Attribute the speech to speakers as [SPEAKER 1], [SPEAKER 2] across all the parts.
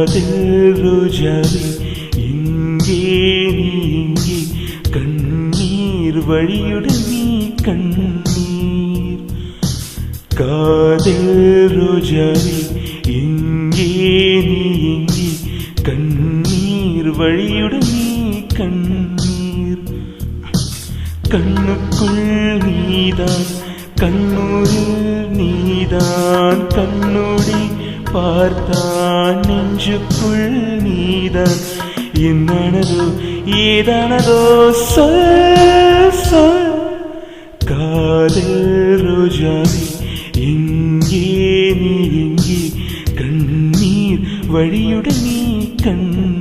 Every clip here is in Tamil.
[SPEAKER 1] காதல் ரோஜாவே இங்கே நீ இங்கே கண்ணீர் வழியுடன் நீ கண்ணீர். காதல் ரோஜாவே இங்கே நீ இங்கே கண்ணீர் வழியுடன் நீ கண்ணீர். கண்ணுக்குள் நீதான் கண்ணூரில் நீதான் கண்ணோடி பார்த்தான் நெஞ்சுக்குள் நீதான். என்னானதோ ஏதானதோ சொல் சொல். காதல் ரோஜாவே எங்கே நீ எங்கே கண்ணீர் வழியுடன் நீ கண்ணீர்.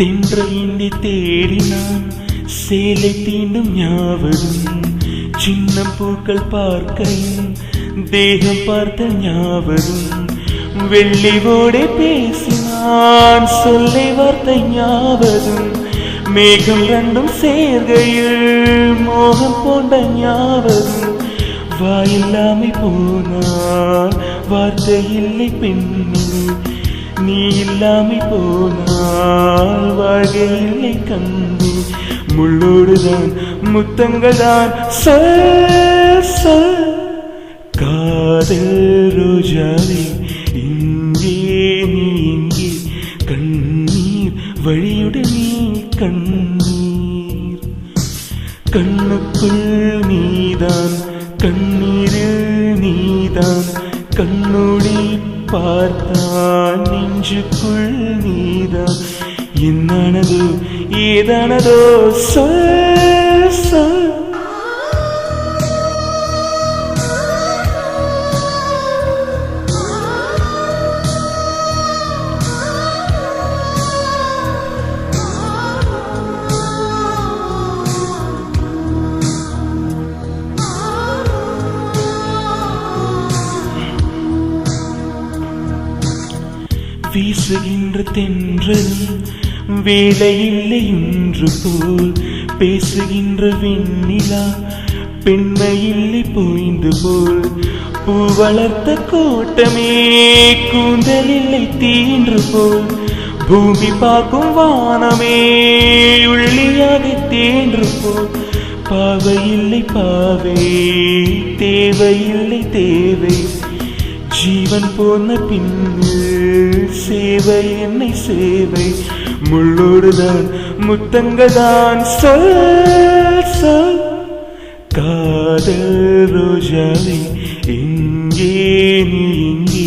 [SPEAKER 1] தென்றலின்றி தேடினான் சேலை தீண்டும் ஞாபகம். சின்ன பூக்கள் பார்க்கையும் தேகம் பார்த்த ஞாபகம். வெள்ளிவோடே பேசினான் சொல்லை வார்த்தை ஞாபகம். மேகம் ரெண்டும் சேர்கையில் மோகம் போன்ற ஞாபகம். வாயில்லாமை போனால் வார்த்தை இல்லை பெண்ணில். நீ இல்லாமை போனால் வாழ்க்கை இல்லை கண்ணே. முள்ளோடுதான் முத்தங்கள் தான் சொல் சொல். காதல் ரோஜாவே இங்கே நீ இங்கே கண்ணீர் வழியுடன் நீ கண்ணீர். கண்ணுக்குள் நீதான் கண்ணீரில் நீதான் கண்ணோடி பார்த்தான் நெஞ்சுக்குள் நீதான். என்னானதோ ஏதானதோ சொல் சொல். வீசுகின்ற தென்றல் வேலையில்லை ஒன்று போல். பேசுகின்ற வெண்ணிலா பெண்மையில்லை போய்ந்து போல். பூ வளர்த்த கோட்டமே கூந்தலில்லை தீன்று போல். பூமி பார்க்கும் வானமே உள்ளியாக தேன்று போல். பாவையில்லை பாவை தேவையில்லை தேவை. ஜீவன் போன பின்னு சேவை என்னை சேவை. முள்ளோடுதான் முத்தங்கள் தான் சொல் சொல். காதல் ரோஜாவே எங்கே நீ எங்கே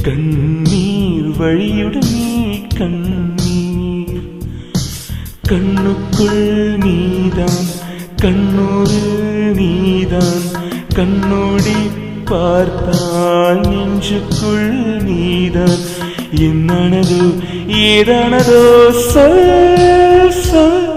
[SPEAKER 1] கண்ணீர் வழியுடன் நீ கண்ணீர். கண்ணுக்குள் நீதான் கண்ணூரில் நீதான் கண்ணோடி பார்த்தான் நெஞ்சுக்குள் நீதான். என்னானதோ ஏதானதோ சொல் சொல்.